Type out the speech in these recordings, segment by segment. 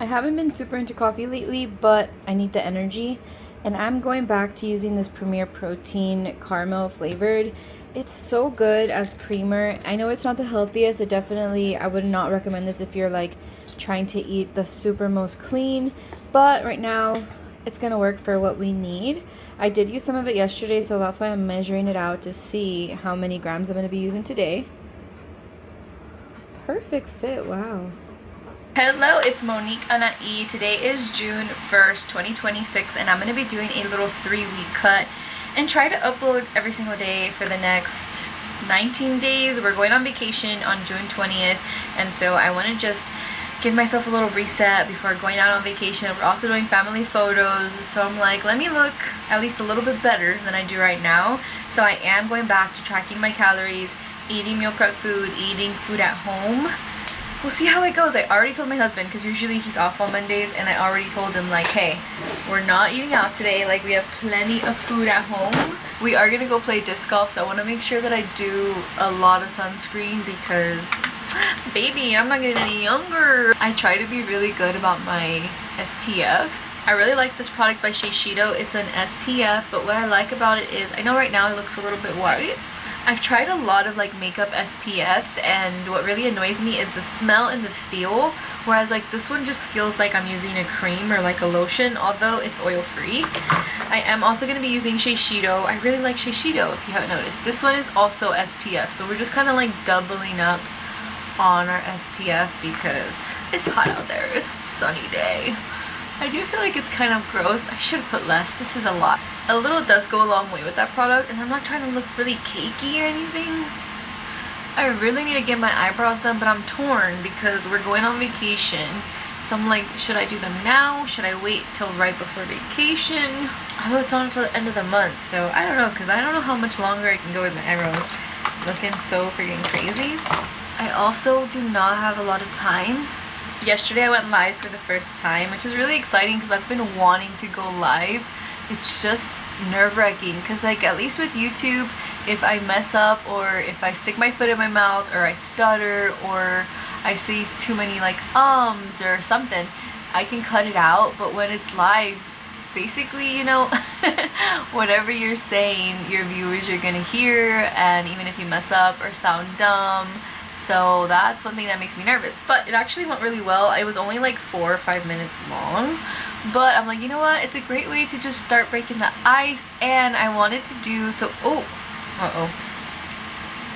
I haven't been super into coffee lately, but I need the energy. And I'm going back to using this Premier Protein caramel flavored. It's so good as creamer. I know it's not the healthiest. I would not recommend this if you're like trying to eat the super most clean. But right now, it's gonna work for what we need. I did use some of it yesterday, so that's why I'm measuring it out to see how many grams I'm gonna be using today. Perfect fit, wow. Hello, it's Monique Anai. Today is June 1st, 2026, and I'm going to be doing a little 3-week cut and try to upload every single day for the next 19 days. We're going on vacation on June 20th, and so I want to just give myself a little reset before going out on vacation. We're also doing family photos, so I'm like, let me look at least a little bit better than I do right now. So I am going back to tracking my calories, eating meal prep food, eating food at home. We'll see how it goes. I already told my husband, because usually he's off on Mondays, and I already told him like, hey, we're not eating out today. Like, we have plenty of food at home. We are gonna go play disc golf, so I want to make sure that I do a lot of sunscreen because, baby, I'm not getting any younger. I try to be really good about my SPF. I really like this product by Shiseido. It's an SPF, but what I like about it is, I know right now it looks a little bit white. I've tried a lot of like makeup SPFs, and what really annoys me is the smell and the feel, whereas like this one just feels like I'm using a cream or like a lotion, although it's oil free. I am also going to be using Shiseido. I really like Shiseido, if you haven't noticed. This one is also SPF, so we're just kind of like doubling up on our SPF because it's hot out there. It's a sunny day. I do feel like it's kind of gross. I should put less. This is a lot. A little does go a long way with that product, and I'm not trying to look really cakey or anything. I really need to get my eyebrows done, but I'm torn because we're going on vacation. So I'm like, should I do them now? Should I wait till right before vacation? Although it's not until the end of the month, so I don't know, because I don't know how much longer I can go with my eyebrows looking so freaking crazy. I also do not have a lot of time. Yesterday I went live for the first time, which is really exciting because I've been wanting to go live. It's just nerve-wracking because like at least with YouTube, if I mess up or if I stick my foot in my mouth or I stutter or I say too many like ums or something, I can cut it out. But when it's live, basically, you know, whatever you're saying, your viewers are gonna hear, and even if you mess up or sound dumb. So that's one thing that makes me nervous, but it actually went really well. It was only like 4 or 5 minutes long, but I'm like, you know what, it's a great way to just start breaking the ice. And I wanted to do so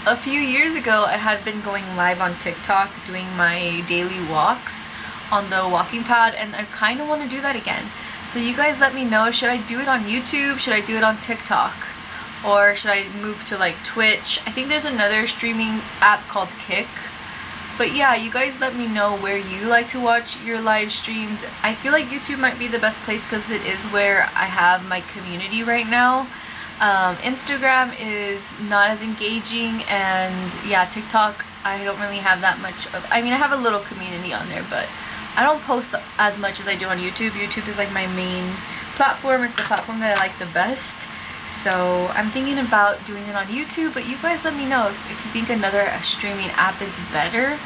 a few years ago I had been going live on TikTok doing my daily walks on the walking pad, and I kind of want to do that again. So you guys let me know, should I do it on YouTube, should I do it on TikTok, or should I move to like Twitch? I think there's another streaming app called Kick. But yeah, you guys let me know where you like to watch your live streams. I feel like YouTube might be the best place because it is where I have my community right now. Instagram is not as engaging, and yeah, TikTok, I don't really have that much of, I mean, I have a little community on there, but I don't post as much as I do on YouTube. YouTube is like my main platform. It's the platform that I like the best. So I'm thinking about doing it on YouTube, but you guys let me know if you think another streaming app is better.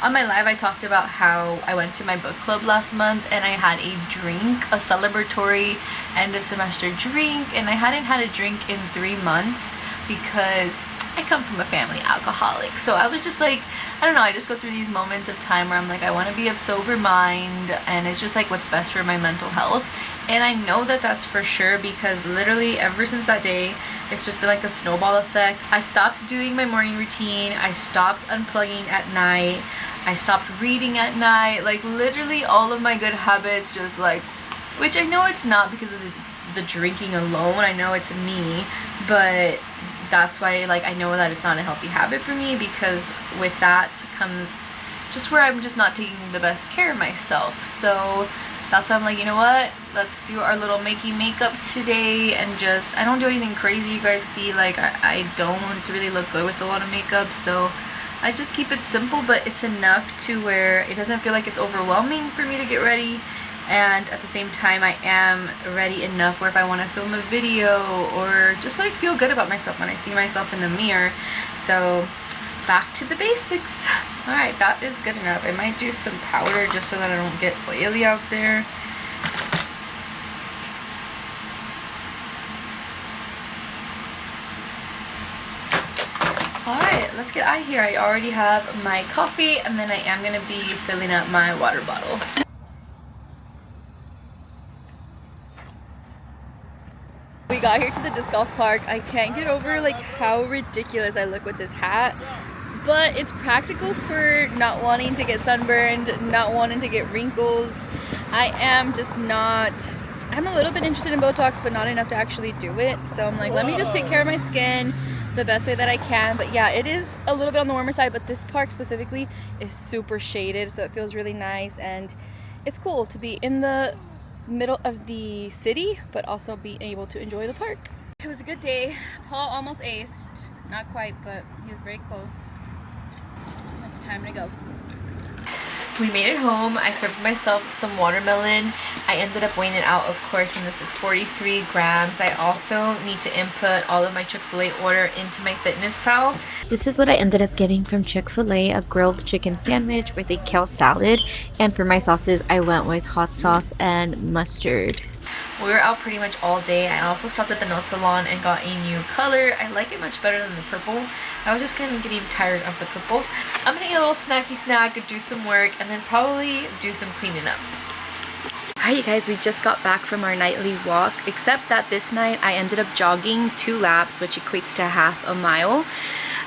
On my live, I talked about how I went to my book club last month and I had a drink, a celebratory end of semester drink, and I hadn't had a drink in 3 months because I come from a family alcoholic. So I was just like, I don't know, I just go through these moments of time where I'm like, I want to be of sober mind, and it's just like what's best for my mental health. And I know that that's for sure because literally ever since that day, it's just been like a snowball effect. I stopped doing my morning routine. I stopped unplugging at night. I stopped reading at night. Like literally all of my good habits just like, which I know it's not because of the drinking alone. I know it's me, but that's why like I know that it's not a healthy habit for me, because with that comes just where I'm just not taking the best care of myself. So that's why I'm like, you know what, let's do our little makeup today, and just, I don't do anything crazy. You guys see, like I don't really look good with a lot of makeup, so I just keep it simple, but it's enough to where it doesn't feel like it's overwhelming for me to get ready. And at the same time, I am ready enough where if I want to film a video or just like feel good about myself when I see myself in the mirror. So back to the basics. Alright, that is good enough. I might do some powder just so that I don't get oily out there. Alright, let's get out of here. I already have my coffee, and then I am going to be filling up my water bottle. We got here to the disc golf park. I can't get over like how ridiculous I look with this hat, but it's practical for not wanting to get sunburned, not wanting to get wrinkles. I am just not, I'm a little bit interested in Botox, but not enough to actually do it. So I'm like, let me just take care of my skin the best way that I can. But yeah, it is a little bit on the warmer side, but this park specifically is super shaded, so it feels really nice, and it's cool to be in the middle of the city but also be able to enjoy the park. It was a good day. Paul almost aced, not quite, but he was very close. It's time to go. We made it home. I served myself some watermelon. I ended up weighing it out, of course, and this is 43 grams. I also need to input all of my Chick-fil-A order into my FitnessPal. This is what I ended up getting from Chick-fil-A, a grilled chicken sandwich with a kale salad. And for my sauces, I went with hot sauce and mustard. We were out pretty much all day. I also stopped at the nail salon and got a new color. I like it much better than the purple. I was just kind of getting tired of the purple. I'm gonna get a little snacky snack, do some work, and then probably do some cleaning up. Alright, you guys, we just got back from our nightly walk, except that this night I ended up jogging 2 laps, which equates to half a mile,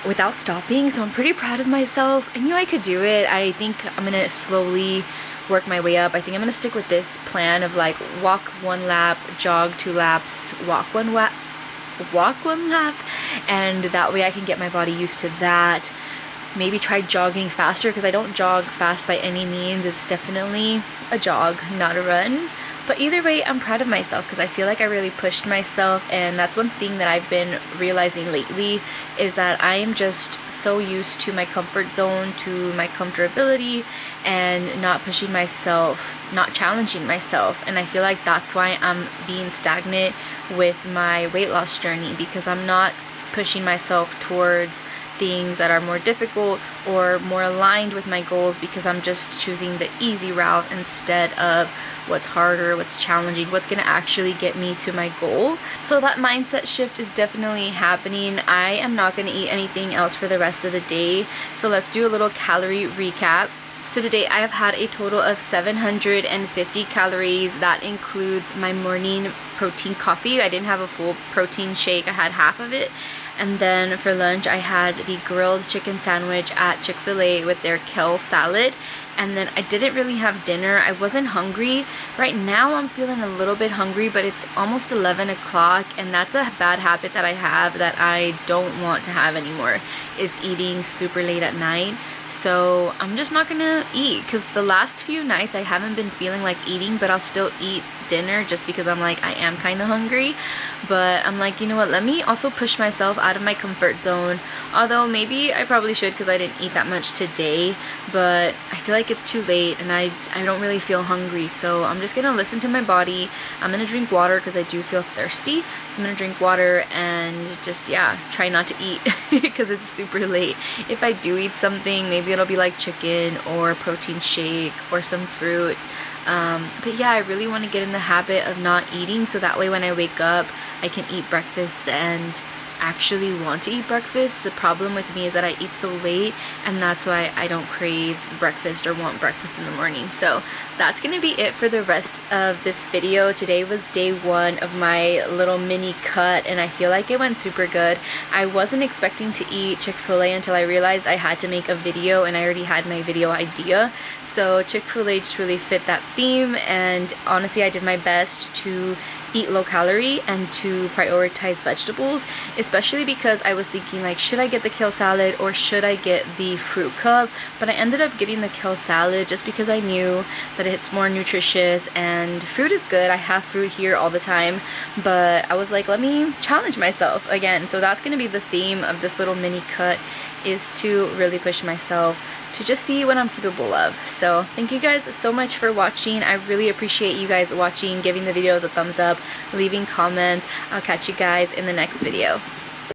without stopping. So I'm pretty proud of myself. I knew I could do it. I think I'm gonna slowly work my way up. I think I'm gonna stick with this plan of like walk 1 lap, jog 2 laps, walk one lap, and that way I can get my body used to that. Maybe try jogging faster, because I don't jog fast by any means. It's definitely a jog, not a run. But either way, I'm proud of myself because I feel like I really pushed myself, and that's one thing that I've been realizing lately is that I am just so used to my comfort zone, to my comfortability, and not pushing myself, not challenging myself. And I feel like that's why I'm being stagnant with my weight loss journey, because I'm not pushing myself towards things that are more difficult or more aligned with my goals, because I'm just choosing the easy route instead of what's harder, what's challenging, what's gonna actually get me to my goal. So that mindset shift is definitely happening. I am not gonna eat anything else for the rest of the day. So let's do a little calorie recap. So today I have had a total of 750 calories. That includes my morning protein coffee. I didn't have a full protein shake, I had half of it. And then for lunch I had the grilled chicken sandwich at Chick-fil-A with their kale salad. And then I didn't really have dinner. I wasn't hungry. Right now I'm feeling a little bit hungry, but it's almost 11 o'clock, and that's a bad habit that I have that I don't want to have anymore, is eating super late at night. So I'm just not gonna eat, because the last few nights I haven't been feeling like eating, but I'll still eat dinner just because I'm like, I am kind of hungry. But I'm like, you know what, let me also push myself out of my comfort zone. Although maybe I probably should, because I didn't eat that much today, but I feel like it's too late and I don't really feel hungry. So I'm just gonna listen to my body. I'm gonna drink water because I do feel thirsty. So I'm gonna drink water and just, yeah, try not to eat because it's super late. If I do eat something, maybe it'll be like chicken or protein shake or some fruit. But yeah, I really want to get in the habit of not eating, so that way when I wake up I can eat breakfast and actually want to eat breakfast. The problem with me is that I eat so late, and that's why I don't crave breakfast or want breakfast in the morning. So that's gonna be it for the rest of this video. Today was day 1 of my little mini cut, and I feel like it went super good. I wasn't expecting to eat Chick-fil-A until I realized I had to make a video, and I already had my video idea. So Chick-fil-A just really fit that theme, and honestly I did my best to eat low calorie and to prioritize vegetables, especially because I was thinking like, should I get the kale salad or should I get the fruit cup? But I ended up getting the kale salad just because I knew that it's more nutritious, and fruit is good. I have fruit here all the time, but I was like, let me challenge myself again. So that's going to be the theme of this little mini cut, is to really push myself to just see what I'm capable of. So thank you guys so much for watching. I really appreciate you guys watching, giving the videos a thumbs up, leaving comments. I'll catch you guys in the next video.